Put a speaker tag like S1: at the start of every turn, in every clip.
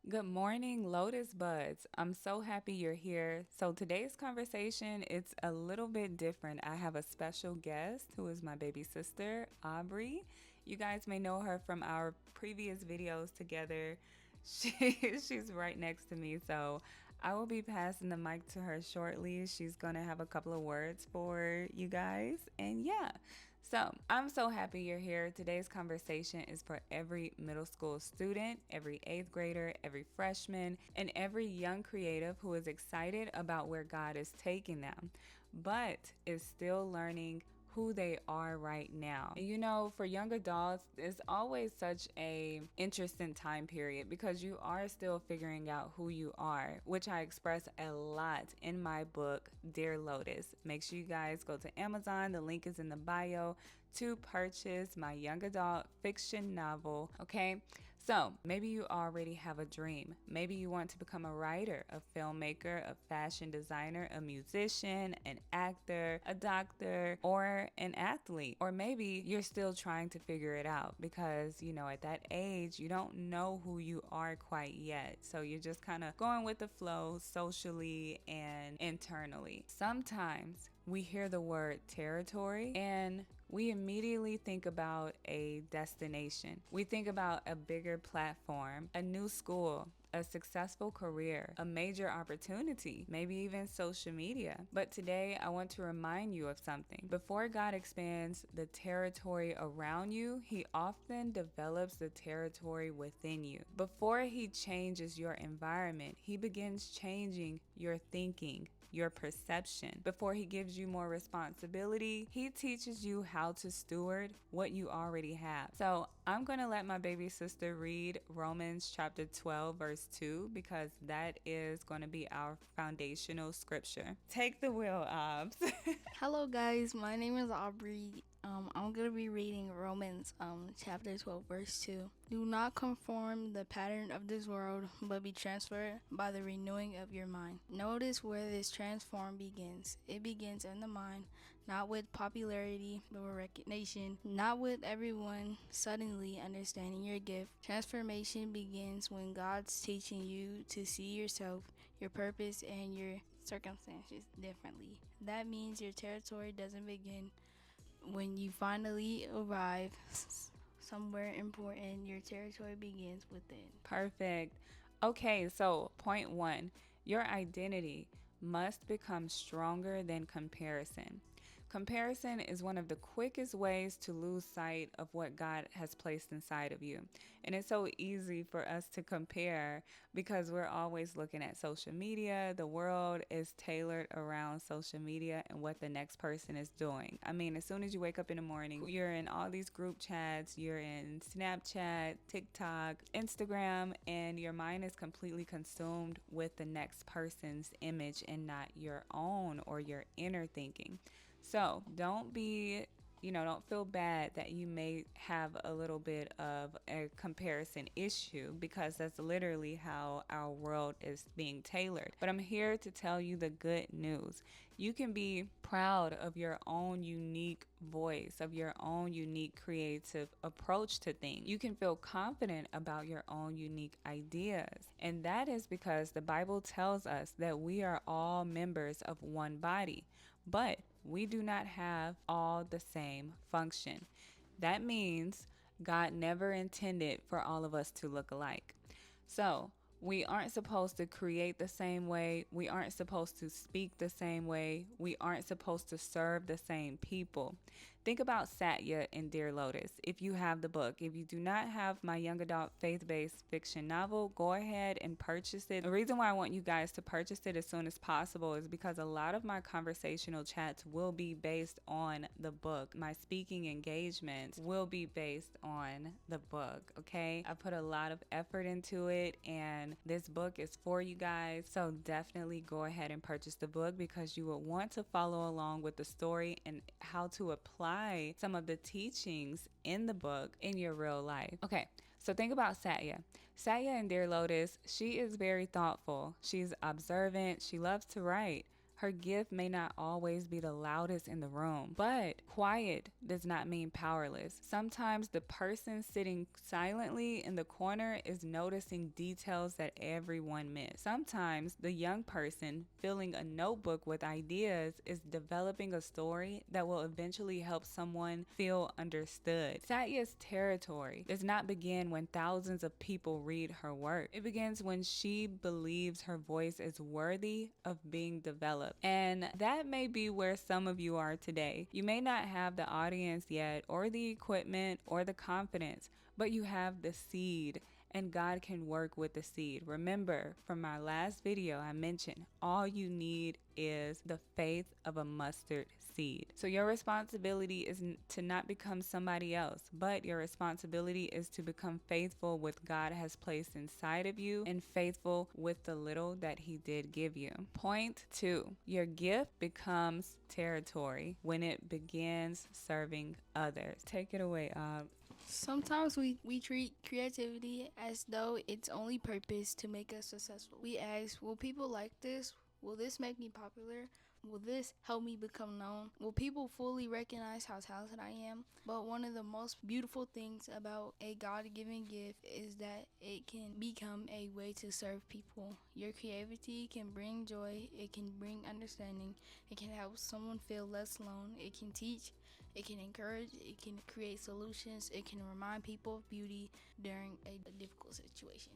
S1: Good morning, Lotus Buds. I'm so happy you're here. So today's conversation, it's a little bit different. I have a special guest who is my baby sister, Aubrey. You guys may know her from our previous videos together. She's right next to me, so I will be passing the mic to her shortly. She's going to have a couple of words for you guys. And yeah, so I'm so happy you're here. Today's conversation is for every middle school student, every eighth grader, every freshman, and every young creative who is excited about where God is taking them, but is still learning who they are right now. You know, for young adults, it's always such a interesting time period because you are still figuring out who you are, which I express a lot in my book, Dear Lotus. Make sure you guys go to Amazon. The link is in the bio to purchase my young adult fiction novel, okay? So maybe you already have a dream. Maybe you want to become a writer, a filmmaker, a fashion designer, a musician, an actor, a doctor, or an athlete. Or maybe you're still trying to figure it out because, at that age, you don't know who you are quite yet. So you're just kind of going with the flow socially and internally. Sometimes we hear the word territory and we immediately think about a destination. We think about a bigger platform, a new school, a successful career, a major opportunity, maybe even social media. But today I want to remind you of something. Before God expands the territory around you, He often develops the territory within you. Before He changes your environment, He begins changing your thinking, your perception. Before He gives you more responsibility, He teaches you how to steward what you already have. So I'm going to let my baby sister read Romans chapter 12, verse 2, because that is going to be our foundational scripture. Take the wheel, Obs.
S2: Hello guys, my name is Aubrey. I'm going to be reading Romans chapter 12 verse 2. Do not conform the pattern of this world, but be transferred by the renewing of your mind. Notice where this transform begins. It begins in the mind, not with popularity, but with recognition, not with everyone suddenly understanding your gift. Transformation begins when God's teaching you to see yourself, your purpose, and your circumstances differently. That means your territory doesn't begin when you finally arrive somewhere important. Your territory begins within.
S1: Perfect. Okay, so point one, your identity must become stronger than comparison. Comparison is one of the quickest ways to lose sight of what God has placed inside of you. And it's so easy for us to compare because we're always looking at social media. The world is tailored around social media and what the next person is doing. I mean, as soon as you wake up in the morning, you're in all these group chats, you're in Snapchat, TikTok, Instagram, and your mind is completely consumed with the next person's image and not your own or your inner thinking. So don't feel bad that you may have a little bit of a comparison issue because that's literally how our world is being tailored. But I'm here to tell you the good news. You can be proud of your own unique voice, of your own unique creative approach to things. You can feel confident about your own unique ideas. And that is because the Bible tells us that we are all members of one body, but we do not have all the same function. That means God never intended for all of us to look alike. So, we aren't supposed to create the same way. We aren't supposed to speak the same way. We aren't supposed to serve the same people. Think about Satya in Dear Lotus. If you have the book, if you do not have my young adult faith-based fiction novel, go ahead and purchase it. The reason why I want you guys to purchase it as soon as possible is because a lot of my conversational chats will be based on the book. My speaking engagements will be based on the book, okay? I put a lot of effort into it, and this book is for you guys. So definitely go ahead and purchase the book because you will want to follow along with the story and how to apply some of the teachings in the book in your real life. Okay, so think about Satya. Satya in Dear Lotus, she is very thoughtful. She's observant. She loves to write. Her gift may not always be the loudest in the room, but quiet does not mean powerless. Sometimes the person sitting silently in the corner is noticing details that everyone missed. Sometimes the young person filling a notebook with ideas is developing a story that will eventually help someone feel understood. Satya's territory does not begin when thousands of people read her work. It begins when she believes her voice is worthy of being developed. And that may be where some of you are today. You may not have the audience yet, or the equipment, or the confidence, but you have the seed, and God can work with the seed. Remember, from my last video, I mentioned all you need is the faith of a mustard seed. So your responsibility is to not become somebody else, but your responsibility is to become faithful with God has placed inside of you and faithful with the little that He did give you. Point 2, your gift becomes territory when it begins serving others. Take it away,
S2: Sometimes we treat creativity as though its only purpose to make us successful. We ask, will people like this? Will this make me popular? Will this help me become known? Will people fully recognize how talented I am? But one of the most beautiful things about a God-given gift is that it can become a way to serve people. Your creativity can bring joy, it can bring understanding, it can help someone feel less alone, it can teach, it can encourage, it can create solutions, it can remind people of beauty during a difficult situation.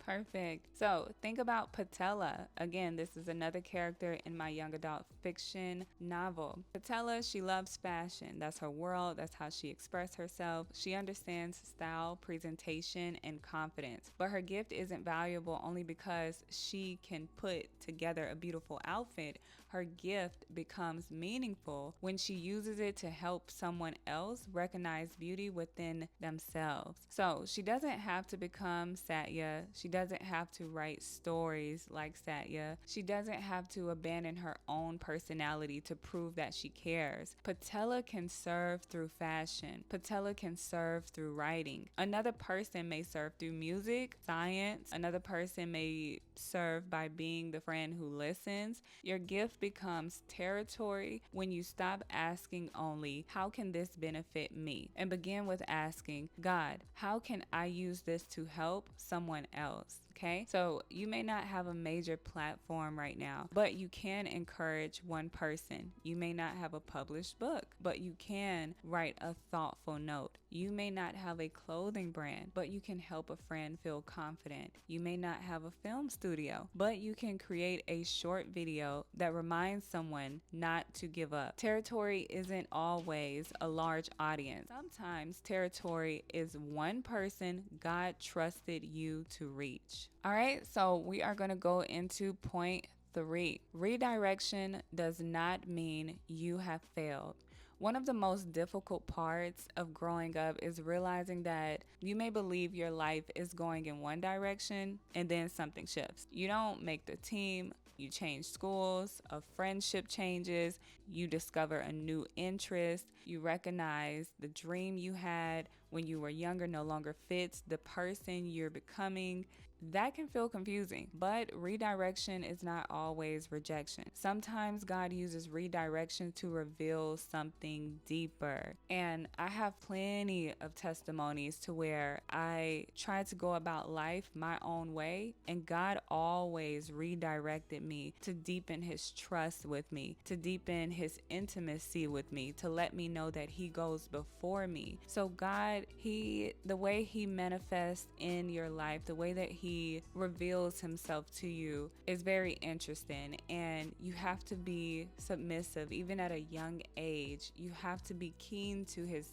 S1: Perfect. So think about Patella. Again, this is another character in my young adult fiction novel. Patella, she loves fashion. That's her world. That's how she expresses herself. She understands style, presentation, and confidence. But her gift isn't valuable only because she can put together a beautiful outfit. Her gift becomes meaningful when she uses it to help someone else recognize beauty within themselves. So she doesn't have to become Satya. She doesn't have to write stories like Satya. She doesn't have to abandon her own personality to prove that she cares. Patella can serve through fashion. Patella can serve through writing. Another person may serve through music, science. Another person may serve by being the friend who listens. Your gift becomes territory when you stop asking only, how can this benefit me? And begin with asking, God, how can I use this to help someone else? Okay, so you may not have a major platform right now, but you can encourage one person. You may not have a published book, but you can write a thoughtful note. You may not have a clothing brand, but you can help a friend feel confident. You may not have a film studio, but you can create a short video that reminds someone not to give up. Territory isn't always a large audience. Sometimes territory is one person God trusted you to reach. All right, so we are going to go into point 3. Redirection does not mean you have failed. One of the most difficult parts of growing up is realizing that you may believe your life is going in one direction and then something shifts. You don't make the team, you change schools, a friendship changes, you discover a new interest, you recognize the dream you had when you were younger no longer fits the person you're becoming. That can feel confusing, but redirection is not always rejection. Sometimes God uses redirection to reveal something deeper. And I have plenty of testimonies to where I tried to go about life my own way, and God always redirected me to deepen His trust with me, to deepen His intimacy with me, to let me know that He goes before me. So God, the way He manifests in your life, the way that He reveals Himself to you is very interesting, and you have to be submissive. Even at a young age, you have to be keen to his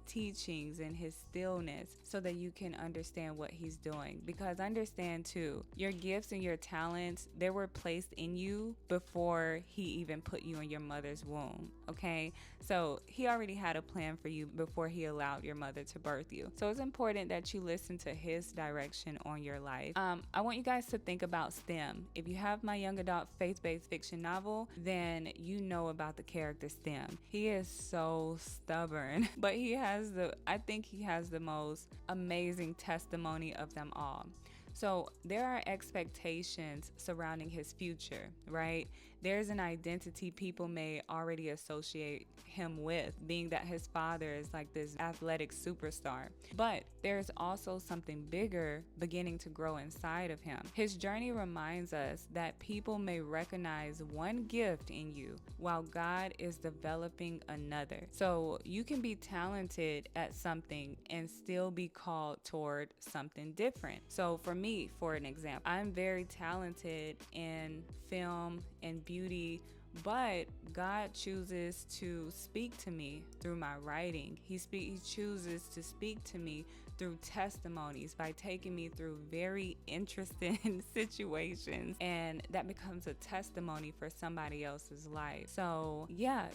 S1: teachings and His stillness so that you can understand what He's doing. Because understand too, your gifts and your talents, they were placed in you before He even put you in your mother's womb. Okay, so He already had a plan for you before He allowed your mother to birth you. So it's important that you listen to His direction on your life. I want you guys to think about STEM. If you have my young adult faith-based fiction novel, then you know about the character STEM. He is so stubborn, but I think he has the most amazing testimony of them all. So there are expectations surrounding his future, right? There's an identity people may already associate him with, being that his father is like this athletic superstar. But there's also something bigger beginning to grow inside of him. His journey reminds us that people may recognize one gift in you while God is developing another. So you can be talented at something and still be called toward something different. So for me, for an example, I'm very talented in film and beauty, but God chooses to speak to me through my writing. He chooses to speak to me through testimonies by taking me through very interesting situations, and that becomes a testimony for somebody else's life. So yeah,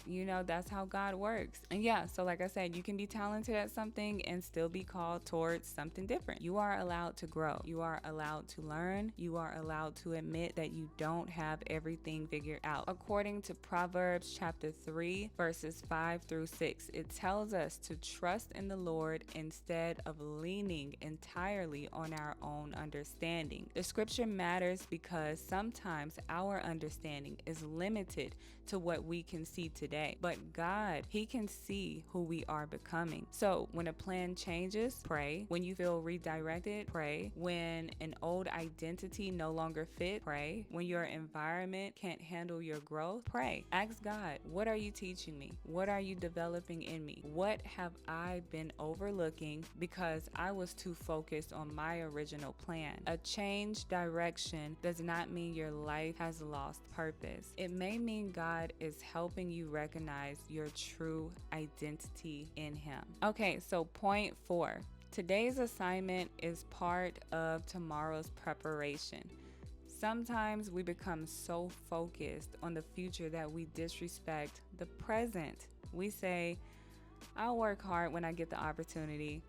S1: that's how God works. And yeah, so like I said, you can be talented at something and still be called towards something different. You are allowed to grow. You are allowed to learn. You are allowed to admit that you don't have everything figured out. According to Proverbs chapter 3, verses 5 through 6, it tells us to trust in the Lord instead of leaning entirely on our own understanding. The scripture matters because sometimes our understanding is limited to what we can see today. But God, He can see who we are becoming. So when a plan changes, pray. When you feel redirected, pray. When an old identity no longer fits, pray. When your environment can't handle your growth, pray. Ask God, what are you teaching me? What are you developing in me? What have I been overlooking because I was too focused on my original plan? A changed direction does not mean your life has lost purpose. It may mean God is helping you recognize your true identity in Him. Okay, so point 4. Today's assignment is part of tomorrow's preparation. Sometimes we become so focused on the future that we disrespect the present. We say, I'll work hard when I get the opportunity.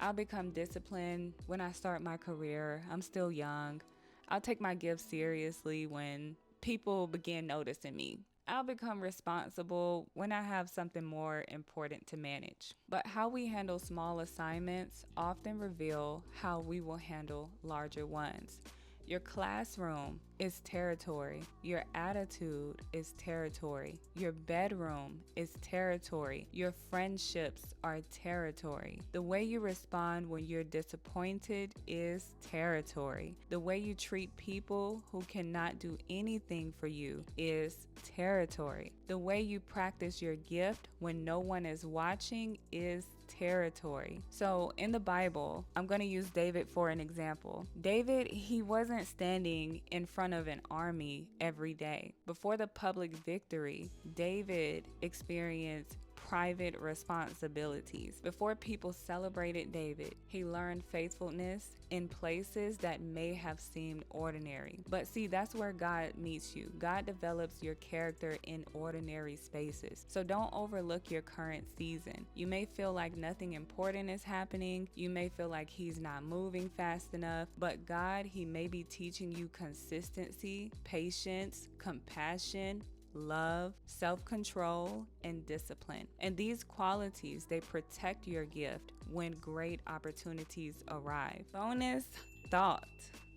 S1: I'll become disciplined when I start my career. I'm still young. I'll take my gifts seriously when people begin noticing me. I'll become responsible when I have something more important to manage. But how we handle small assignments often reveal how we will handle larger ones. Your classroom is territory. Your attitude is territory. Your bedroom is territory. Your friendships are territory. The way you respond when you're disappointed is territory. The way you treat people who cannot do anything for you is territory. The way you practice your gift when no one is watching is territory. So in the Bible, I'm going to use David for an example. David, he wasn't standing in front of an army every day. Before the public victory, David experienced private responsibilities. Before people celebrated David, he learned faithfulness in places that may have seemed ordinary. But see, that's where God meets you. God develops your character in ordinary spaces. So don't overlook your current season. You may feel like nothing important is happening. You may feel like He's not moving fast enough, but God, He may be teaching you consistency, patience, compassion, love, self-control, and discipline. And these qualities, they protect your gift when great opportunities arrive. Bonus thought.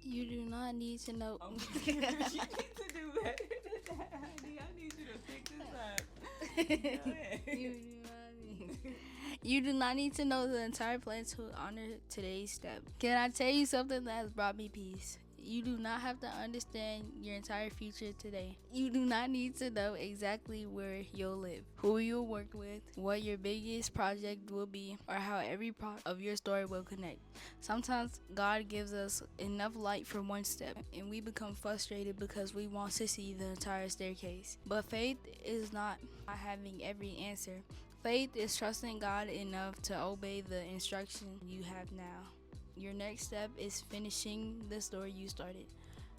S2: You do not need to know.
S1: You need to do better than that, honey. I need you to pick this up. Go ahead.
S2: You do not need to know the entire plan to honor today's step. Can I tell you something that has brought me peace? You do not have to understand your entire future today. You do not need to know exactly where you'll live, who you'll work with, what your biggest project will be, or how every part of your story will connect. Sometimes God gives us enough light for one step, and we become frustrated because we want to see the entire staircase. But faith is not having every answer. Faith is trusting God enough to obey the instruction you have now. Your next step is finishing the story you started.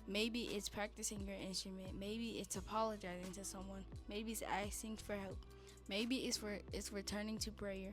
S2: Maybe it's practicing your instrument. Maybe it's apologizing to someone. Maybe it's asking for help. Maybe it's returning to prayer.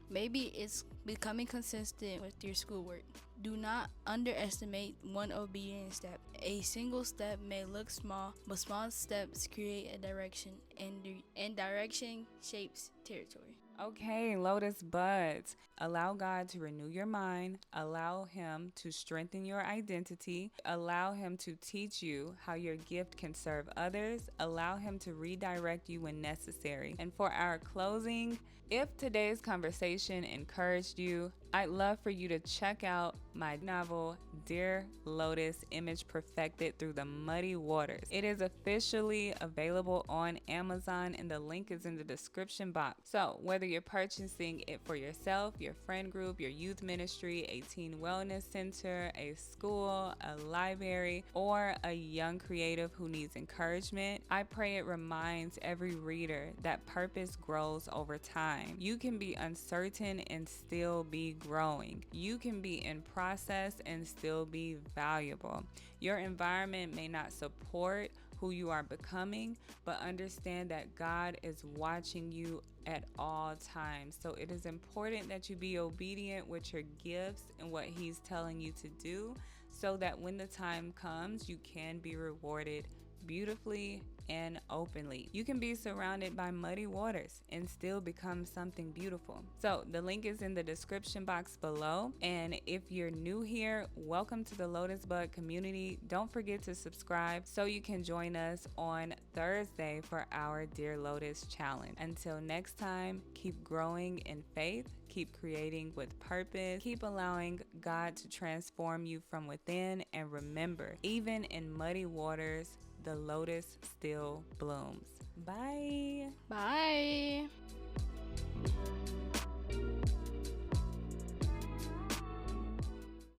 S2: Maybe it's becoming consistent with your schoolwork. Do not underestimate one obedience step. A single step may look small, but small steps create a direction, and direction shapes territory.
S1: Okay, Lotus Buds. Allow God to renew your mind. Allow Him to strengthen your identity. Allow Him to teach you how your gift can serve others. Allow Him to redirect you when necessary. And for our closing, if today's conversation encouraged you, I'd love for you to check out my novel, Dear Lotus, Image Perfected Through the Muddy Waters. It is officially available on Amazon, and the link is in the description box. So, whether you're purchasing it for yourself, your friend group, your youth ministry, a teen wellness center, a school, a library, or a young creative who needs encouragement, I pray it reminds every reader that purpose grows over time. You can be uncertain and still be growing. You can be in process and still be valuable. Your environment may not support who you are becoming, but understand that God is watching you at all times. So it is important that you be obedient with your gifts and what He's telling you to do, so that when the time comes, you can be rewarded beautifully and openly. You can be surrounded by muddy waters and still become something beautiful. So the link is in the description box below. And if you're new here, welcome to the Lotus Bud community. Don't forget to subscribe so you can join us on Thursday for our Dear Lotus challenge. Until next time, keep growing in faith, keep creating with purpose, keep allowing God to transform you from within, and remember, even in muddy waters, the lotus still blooms. Bye.
S2: Bye.